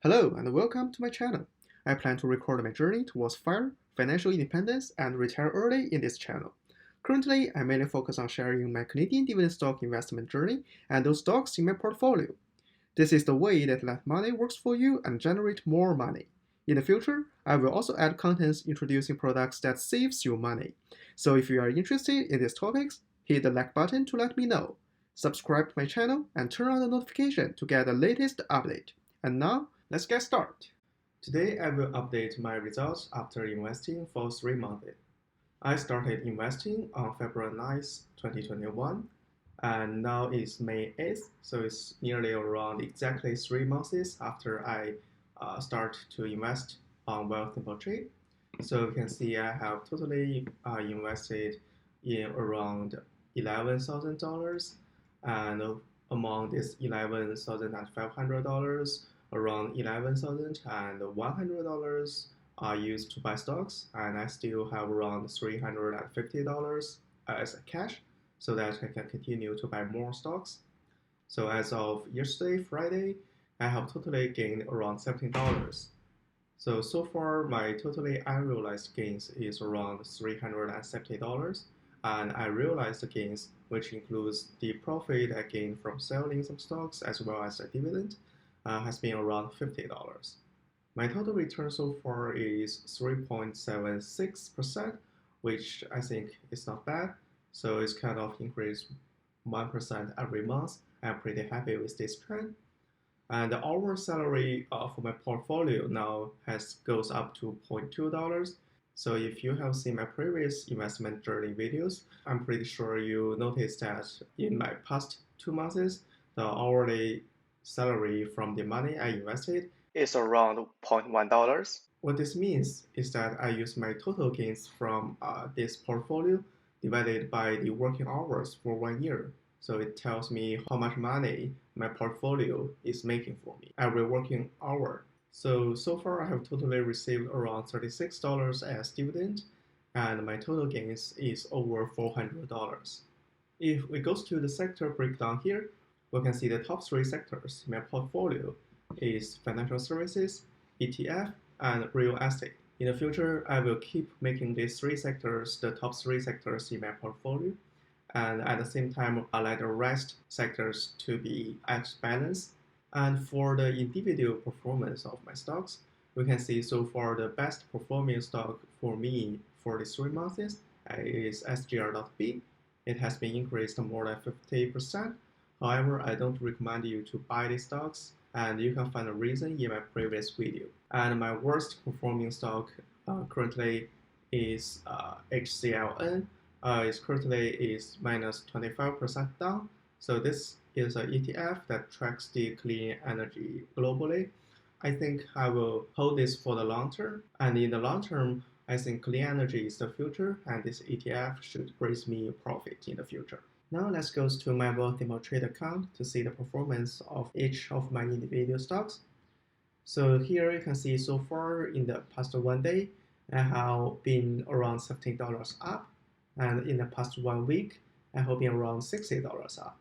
Hello and welcome to my channel. I plan to record my journey towards FIRE, financial independence, and retire early in this channel. Currently, I mainly focus on sharing my Canadian dividend stock investment journey and those stocks in my portfolio. This is the way that let money works for you and generate more money. In the future, I will also add contents introducing products that saves you money. So if you are interested in these topics, hit the like button to let me know. Subscribe to my channel and turn on the notification to get the latest update. And now, let's get started. Today, I will update my results after investing for 3 months. I started investing on February 9th, 2021, and now it's May 8th, so it's nearly around exactly 3 months after I start to invest on Wealthsimple Trade. So you can see I have totally invested in around $11,000, and among this $11,500, around $11,100 are used to buy stocks, and I still have around $350 as cash so that I can continue to buy more stocks. So as of yesterday, Friday, I have totally gained around $17. So far, my totally unrealized gains is around $370, and I realized gains, which includes the profit I gained from selling some stocks as well as the dividend, has been around $50. My total return so far is 3.76%, which I think is not bad. So it's kind of increased 1% every month. I'm pretty happy with this trend. And our salary for my portfolio now goes up to $0.2. So if you have seen my previous investment journey videos, I'm pretty sure you noticed that in my past 2 months, the hourly salary from the money I invested is around $0.1. What this means is that I use my total gains from this portfolio divided by the working hours for 1 year. So it tells me how much money my portfolio is making for me every working hour. So far I have totally received around $36 as dividend, and my total gains is over $400. If we go to the sector breakdown here, we can see the top 3 sectors in my portfolio is financial services, ETF, and real estate. In the future, I will keep making these 3 sectors the top 3 sectors in my portfolio, and at the same time, I let the rest sectors to be at balance. And for the individual performance of my stocks, we can see so far the best performing stock for me for these 3 months is SGR.B. It has been increased more than 50%. However, I don't recommend you to buy these stocks, and you can find a reason in my previous video. And my worst performing stock currently is HCLN. It currently is minus 25% down. So this is an ETF that tracks the clean energy globally. I think I will hold this for the long term. And in the long term, I think clean energy is the future, and this ETF should raise me a profit in the future. Now let's go to my Wealthsimple Trade account to see the performance of each of my individual stocks. So here you can see so far in the past 1 day, I have been around $17 up, and in the past 1 week, I have been around $60 up.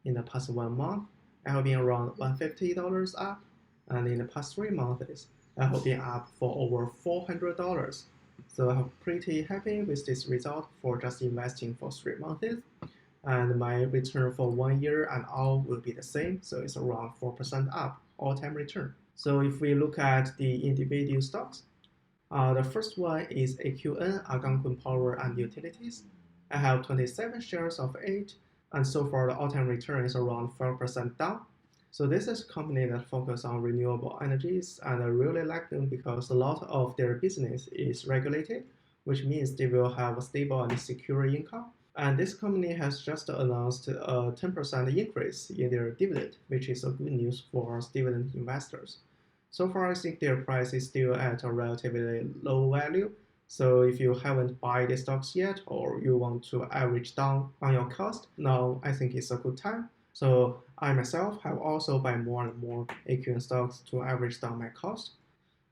In the past 1 month, I have been around $150 up, and in the past 3 months, I have been up for over $400. So I'm pretty happy with this result for just investing for 3 months. And my return for 1 year and all will be the same, so it's around 4% up all-time return. So if we look at the individual stocks, the first one is AQN, Algonquin Power and Utilities. I have 27 shares of it, and so far the all-time return is around 5% down. So this is a company that focuses on renewable energies, and I really like them because a lot of their business is regulated, which means they will have a stable and secure income. And this company has just announced a 10% increase in their dividend, which is a good news for us dividend investors. So far, I think their price is still at a relatively low value. So if you haven't bought the stocks yet, or you want to average down on your cost, now I think it's a good time. So I myself have also bought more and more AQN stocks to average down my cost.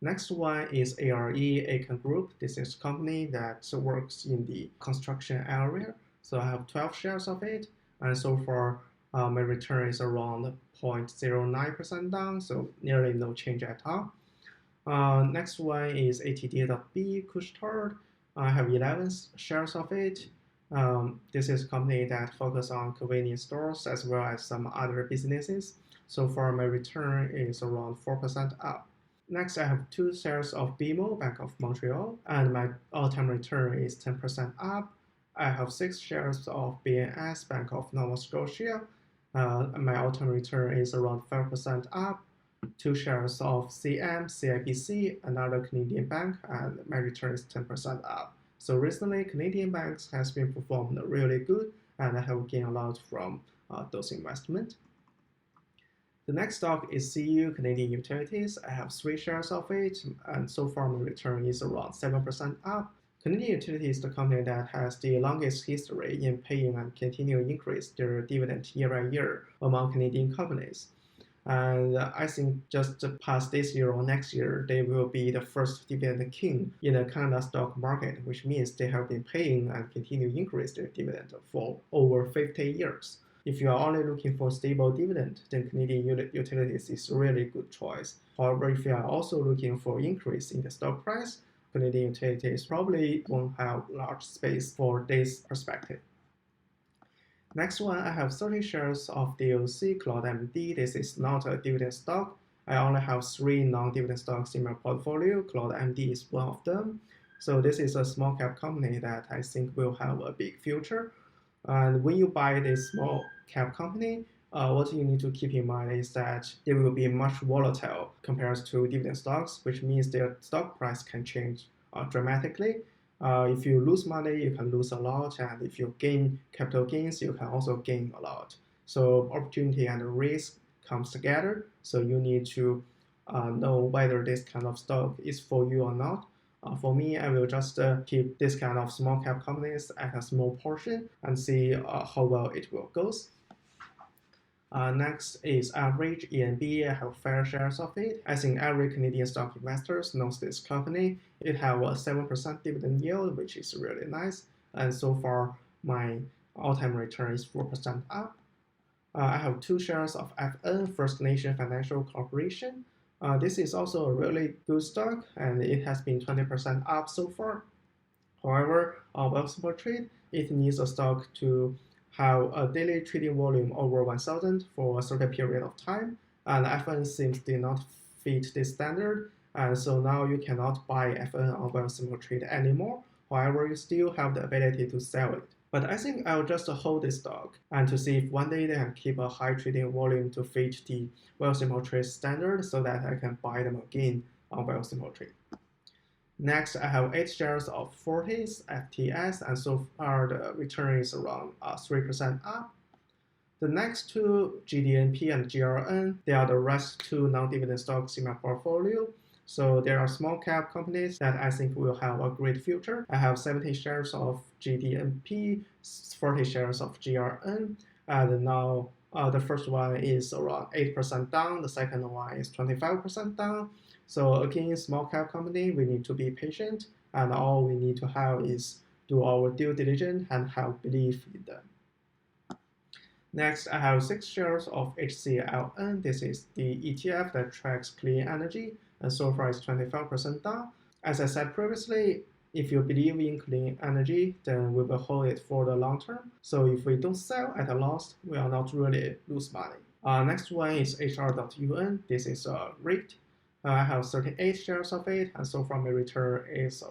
Next one is ARE Akan Group. This is a company that works in the construction area. So I have 12 shares of it, and so far My return is around 0.09% down, so nearly no change at all. Next one is ATD.B Couche-Tard. I have 11 shares of it. This is a company that focuses on convenience stores as well as some other businesses. So far, my return is around 4% up. Next, I have 2 shares of BMO, Bank of Montreal, and my all-time return is 10% up. I have 6 shares of BNS, Bank of Nova Scotia. My all-time return is around 5% up. 2 shares of CM, CIBC, another Canadian bank, and my return is 10% up. So recently, Canadian banks has been performed really good, and I have gained a lot from those investments. The next stock is CU, Canadian Utilities. I have 3 shares of it, and so far my return is around 7% up. Canadian Utilities is the company that has the longest history in paying and continuing increase their dividend year by year among Canadian companies. And I think just past this year or next year, they will be the first dividend king in the Canada stock market, which means they have been paying and continue to increase their dividend for over 50 years. If you are only looking for stable dividend, then Canadian Utilities is a really good choice. However, if you are also looking for increase in the stock price, Canadian Utilities probably won't have large space for this perspective. Next one, I have 30 shares of DOC Cloud MD. This is not a dividend stock. I only have 3 non-dividend stocks in my portfolio. Cloud MD is one of them. So this is a small cap company that I think will have a big future. And when you buy this small cap company, what you need to keep in mind is that they will be much volatile compared to dividend stocks, which means their stock price can change dramatically. If you lose money, you can lose a lot, and if you gain capital gains, you can also gain a lot. So opportunity and risk comes together. So you need to know whether this kind of stock is for you or not. For me, I will just keep this kind of small cap companies at a small portion and see how well it will goes. Next is average ENB. I have 5 shares of it. I think every Canadian stock investors knows this company. It have a 7% dividend yield, which is really nice. And so far, my all-time return is 4% up. I have 2 shares of FN, First Nation Financial Corporation. This is also a really good stock, and it has been 20% up so far. However, on Wealthsimple Trade, it needs a stock to have a daily trading volume over 1,000 for a certain period of time, and FN seems did not fit this standard, and so now you cannot buy FN on Wealthsimple Trade anymore. However, you still have the ability to sell it. But I think I'll just hold this stock and to see if one day they can keep a high trading volume to fit the Wealthsimple Trade standard so that I can buy them again on Wealthsimple Trade. Next, I have 8 shares of Fortis, FTS, and so far the return is around 3% up. The next 2, GDNP and GRN, they are the rest 2 non-dividend stocks in my portfolio. So there are small cap companies that I think will have a great future. I have 70 shares of GDNP, 40 shares of GRN, and now the first one is around 8% down, the second one is 25% down. So again, small cap company, we need to be patient, and all we need to have is do our due diligence and have belief in them. Next, I have 6 shares of HCLN. This is the ETF that tracks clean energy, and so far it's 25% down. As I said previously, if you believe in clean energy, then we will hold it for the long term. So if we don't sell at a loss, we will not really lose money. Next one is HR.UN. This is a REIT. I have 38 shares of it, and so far my return is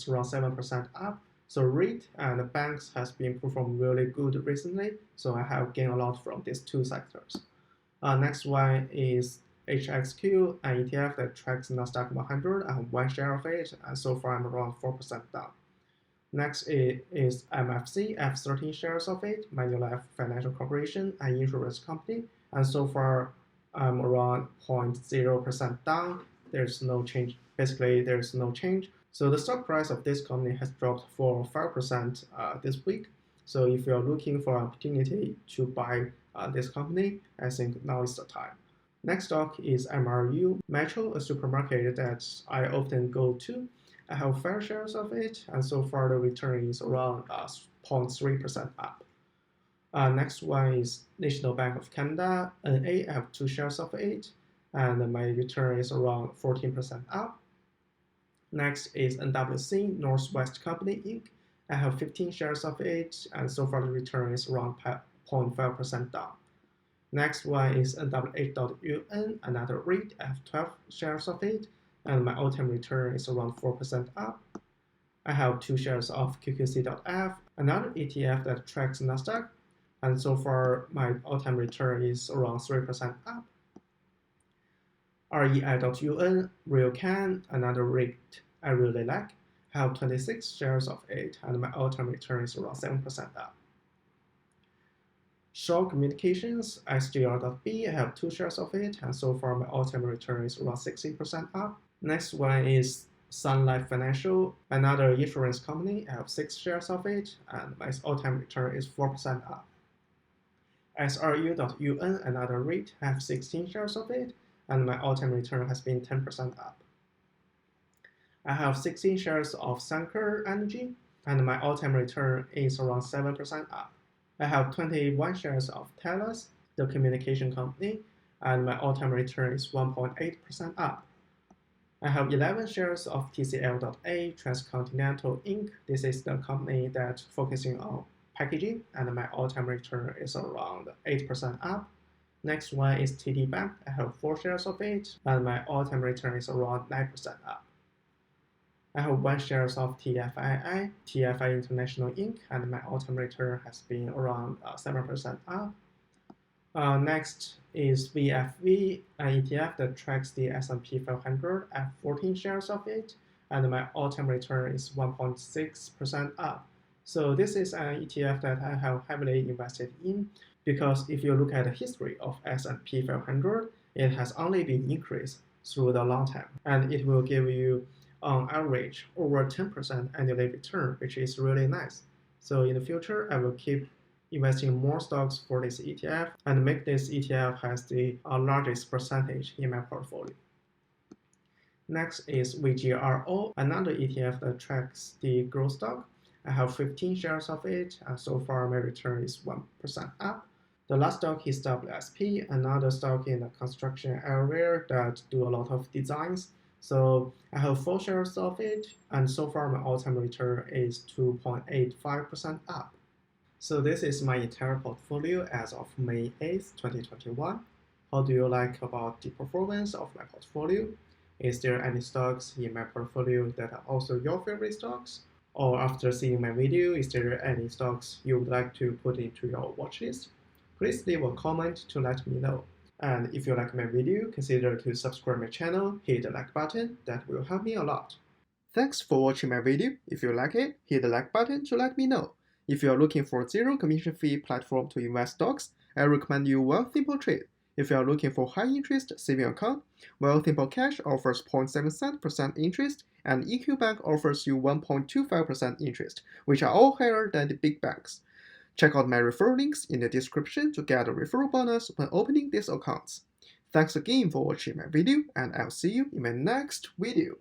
around 7% up. So REIT and banks has been performed really good recently, so I have gained a lot from these 2 sectors. Next one is HXQ, an ETF that tracks Nasdaq 100. I have 1 share of it, and so far I'm around 4% down. Next is MFC. I have 13 shares of it, Manulife Financial Corporation, an insurance company, and so far I'm around 0.0% down. There's no change. Basically, there's no change. So the stock price of this company has dropped for 5% this week. So if you're looking for an opportunity to buy this company, I think now is the time. Next stock is MRU, Metro, a supermarket that I often go to. I have 5 shares of it, and so far the return is around 0.3% up. Next one is National Bank of Canada, NA. I have 2 shares of it, and my return is around 14% up. Next is NWC, Northwest Company Inc. I have 15 shares of it, and so far the return is around 0.5% down. Next one is NWH.UN, another REIT. I have 12 shares of it, and my all-time return is around 4% up. I have 2 shares of QQC.F, another ETF that tracks Nasdaq, and so far my all-time return is around 3% up. REI.UN, RealCan, another REIT I really like. I have 26 shares of it, and my all-time return is around 7% up. Shaw Communications, SGR.B, I have 2 shares of it, and so far my all-time return is around 16% up. Next one is Sun Life Financial, another insurance company. I have 6 shares of it, and my all-time return is 4% up. SRU.UN, another REIT, I have 16 shares of it, and my all-time return has been 10% up. I have 16 shares of Suncor Energy, and my all-time return is around 7% up. I have 21 shares of Telus, the communication company, and my all-time return is 1.8% up. I have 11 shares of TCL.A, Transcontinental Inc. This is the company that's focusing on packaging, and my all-time return is around 8% up. Next one is TD Bank. I have 4 shares of it, and my all-time return is around 9% up. I have 1 shares of TFII, TFI International Inc., and my all-time return has been around 7% up. Next is VFV, an ETF that tracks the S&P 500. I have 14 shares of it, and my all-time return is 1.6% up. So this is an ETF that I have heavily invested in, because if you look at the history of S&P 500, it has only been increased through the long time, and it will give you on average over 10% annual return, which is really nice. So in the future, I will keep investing more stocks for this ETF and make this ETF has the largest percentage in my portfolio. Next is VGRO, another ETF that tracks the growth stock. I have 15 shares of it, and so far my return is 1% up. The last stock is WSP, another stock in the construction area that do a lot of designs. So I have 4 shares of it, and so far my all-time return is 2.85% up. So this is my entire portfolio as of May 8th, 2021. How do you like about the performance of my portfolio? Is there any stocks in my portfolio that are also your favorite stocks? Or after seeing my video, is there any stocks you would like to put into your watch list? Please leave a comment to let me know. And if you like my video, consider to subscribe my channel, hit the like button, that will help me a lot. Thanks for watching my video. If you like it, hit the like button to let me know. If you are looking for a zero commission fee platform to invest stocks, I recommend you Wealthsimple Trade. If you are looking for high interest saving account, Wealthsimple Cash offers 0.77% interest, and EQ Bank offers you 1.25% interest, which are all higher than the big banks. Check out my referral links in the description to get a referral bonus when opening these accounts. Thanks again for watching my video, and I'll see you in my next video.